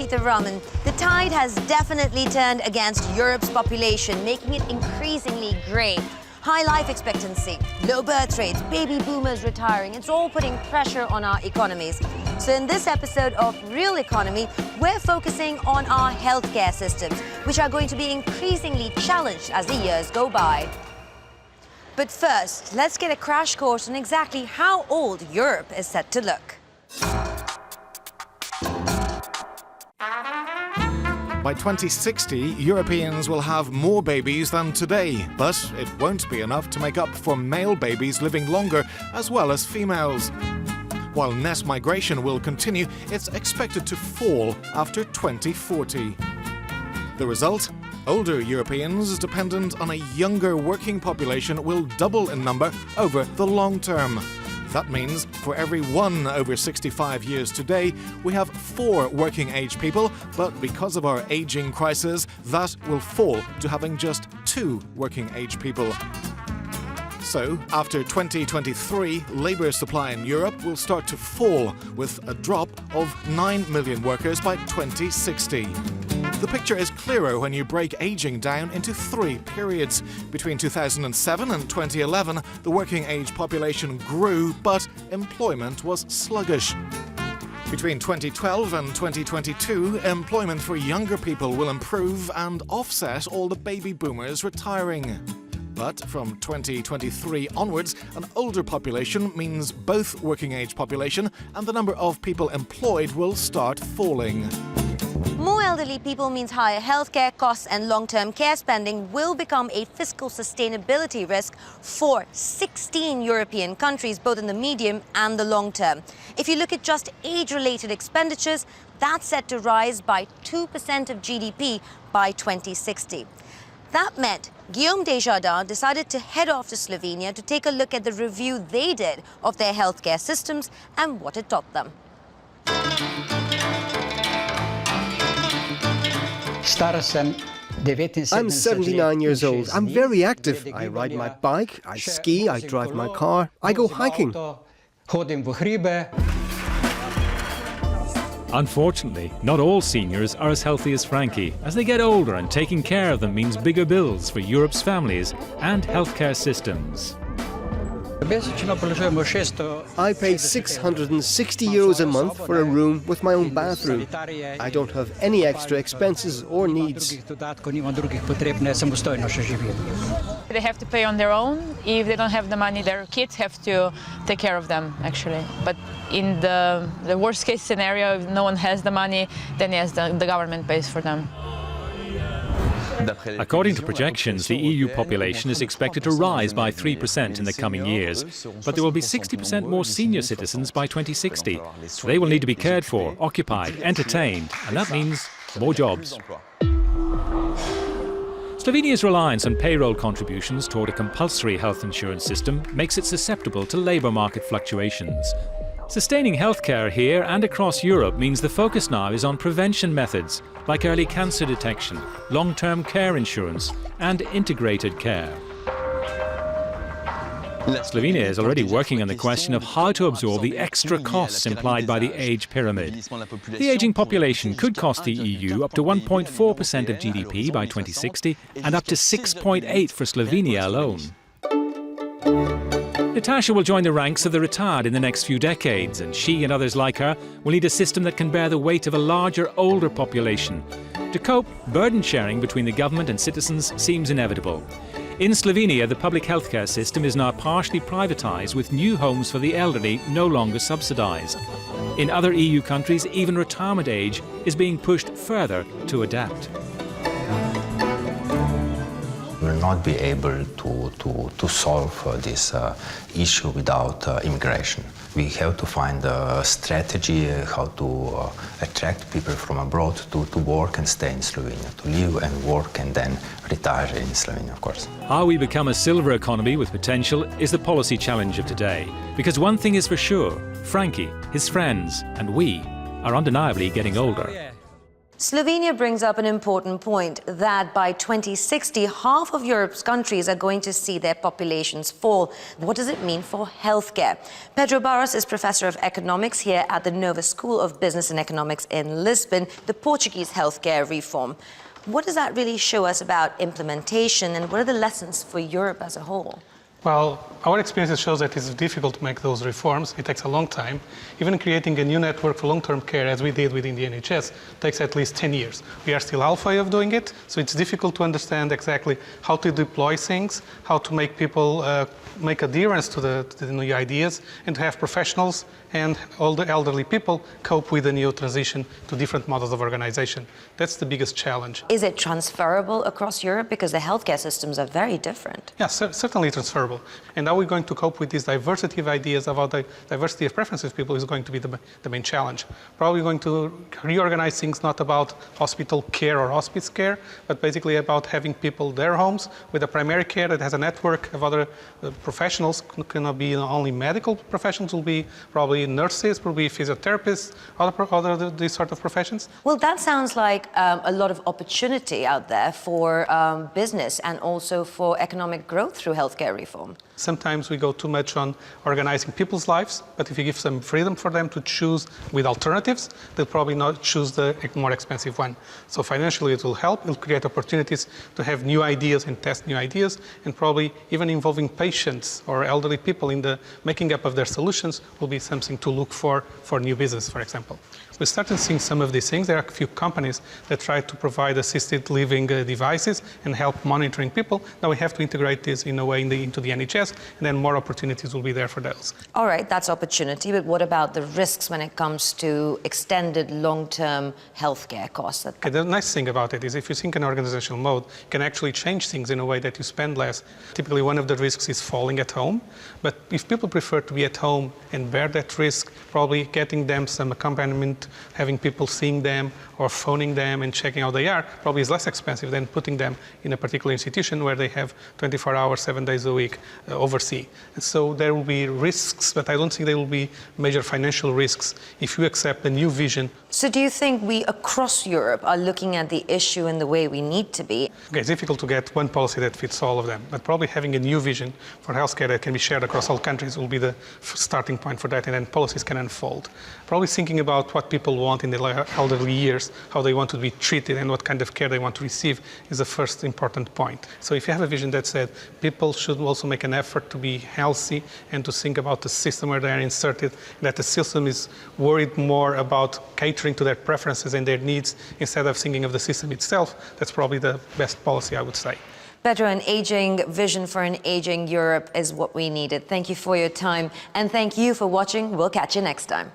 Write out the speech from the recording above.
Rashida Rahman. The tide has definitely turned against Europe's population, making it increasingly grey. High life expectancy, low birth rates, baby boomers retiring, it's all putting pressure on our economies. So in this episode of Real Economy, we're focusing on our healthcare systems, which are going to be increasingly challenged as the years go by. But first, let's get a crash course on exactly how old Europe is set to look. By 2060, Europeans will have more babies than today, but it won't be enough to make up for male babies living longer as well as females. While net migration will continue, it's expected to fall after 2040. The result? Older Europeans dependent on a younger working population will double in number over the long term. That means for every one over 65 years today, we have 4 working-age people, but because of our ageing crisis, that will fall to having just 2 working-age people. So, after 2023, labour supply in Europe will start to fall, with a drop of 9 million workers by 2060. The picture is clearer when you break ageing down into 3 periods. Between 2007 and 2011, the working-age population grew, but employment was sluggish. Between 2012 and 2022, employment for younger people will improve and offset all the baby boomers retiring. But from 2023 onwards, an older population means both working-age population and the number of people employed will start falling. More elderly people means higher healthcare costs, and long-term care spending will become a fiscal sustainability risk for 16 European countries, both in the medium and the long term. If you look at just age-related expenditures, that's set to rise by 2% of GDP by 2060. That meant Guillaume Desjardins decided to head off to Slovenia to take a look at the review they did of their healthcare systems and what it taught them. I'm 79 years old. I'm very active. I ride my bike, I ski, I drive my car, I go hiking. Unfortunately, not all seniors are as healthy as Frankie. As they get older, and taking care of them means bigger bills for Europe's families and healthcare systems. I pay 660 euros a month for a room with my own bathroom. I don't have any extra expenses or needs. They have to pay on their own. If they don't have the money, their kids have to take care of them, actually. But in the worst case scenario, if no one has the money, then yes, the government pays for them. According to projections, the EU population is expected to rise by 3% in the coming years, but there will be 60% more senior citizens by 2060. They will need to be cared for, occupied, entertained, and that means more jobs. Slovenia's reliance on payroll contributions toward a compulsory health insurance system makes it susceptible to labour market fluctuations. Sustaining healthcare here and across Europe means the focus now is on prevention methods like early cancer detection, long-term care insurance and integrated care. Slovenia is already working on the question of how to absorb the extra costs implied by the age pyramid. The ageing population could cost the EU up to 1.4% of GDP by 2060 and up to 6.8% for Slovenia alone. Natasha will join the ranks of the retired in the next few decades, and she and others like her will need a system that can bear the weight of a larger, older population. To cope, burden sharing between the government and citizens seems inevitable. In Slovenia, the public healthcare system is now partially privatised, with new homes for the elderly no longer subsidised. In other EU countries, even retirement age is being pushed further to adapt. We will not be able to solve this issue without immigration. We have to find a strategy how to attract people from abroad to work and stay in Slovenia, to live and work and then retire in Slovenia, of course. How we become a silver economy with potential is the policy challenge of today. Because one thing is for sure, Frankie, his friends and we are undeniably getting older. Slovenia brings up an important point that by 2060, half of Europe's countries are going to see their populations fall. What does it mean for healthcare? Pedro Barros is Professor of Economics here at the Nova School of Business and Economics in Lisbon, the Portuguese healthcare reform. What does that really show us about implementation, and what are the lessons for Europe as a whole? Well, our experience shows that it's difficult to make those reforms. It takes a long time. Even creating a new network for long-term care, as we did within the NHS, takes at least 10 years. We are still halfway of doing it, so it's difficult to understand exactly how to deploy things, how to make people make adherence to the new ideas, and to have professionals and all the elderly people cope with the new transition to different models of organization. That's the biggest challenge. Is it transferable across Europe? Because the healthcare systems are very different. Yeah, certainly transferable. And how we're going to cope with this diversity of ideas about the diversity of preferences of people is going to be the main challenge. Probably going to reorganize things not about hospital care or hospice care, but basically about having people their homes with a primary care that has a network of other professionals. Cannot be only medical professionals, will be probably nurses, probably physiotherapists, other these sort of professions. Well, that sounds like a lot of opportunity out there for business and also for economic growth through healthcare reform. Sometimes we go too much on organizing people's lives, but if you give some freedom for them to choose with alternatives, they'll probably not choose the more expensive one. So financially it will help, it will create opportunities to have new ideas and test new ideas, and probably even involving patients or elderly people in the making up of their solutions will be something to look for new business, for example. We started seeing some of these things. There are a few companies that try to provide assisted living devices and help monitoring people. Now we have to integrate this in a way into the NHS, and then more opportunities will be there for those. All right, that's opportunity, but what about the risks when it comes to extended long-term healthcare costs? Okay, the nice thing about it is if you think in organizational mode, you can actually change things in a way that you spend less. Typically, one of the risks is falling at home, but if people prefer to be at home and bear that risk, probably getting them some accompaniment, having people seeing them or phoning them and checking how they are probably is less expensive than putting them in a particular institution where they have 24 hours, 7 days a week oversee. And so there will be risks, but I don't think there will be major financial risks if you accept the new vision. So do you think we across Europe are looking at the issue in the way we need to be? Okay, it's difficult to get one policy that fits all of them, but probably having a new vision for healthcare that can be shared across all countries will be the starting point for that, and then policies can unfold. Probably thinking about what people want in their elderly years, how they want to be treated and what kind of care they want to receive is the first important point. So if you have a vision that said people should also make an effort to be healthy and to think about the system where they are inserted, that the system is worried more about catering to their preferences and their needs instead of thinking of the system itself, that's probably the best policy, I would say. Pedro, an aging vision for an aging Europe is what we needed. Thank you for your time, and thank you for watching. We'll catch you next time.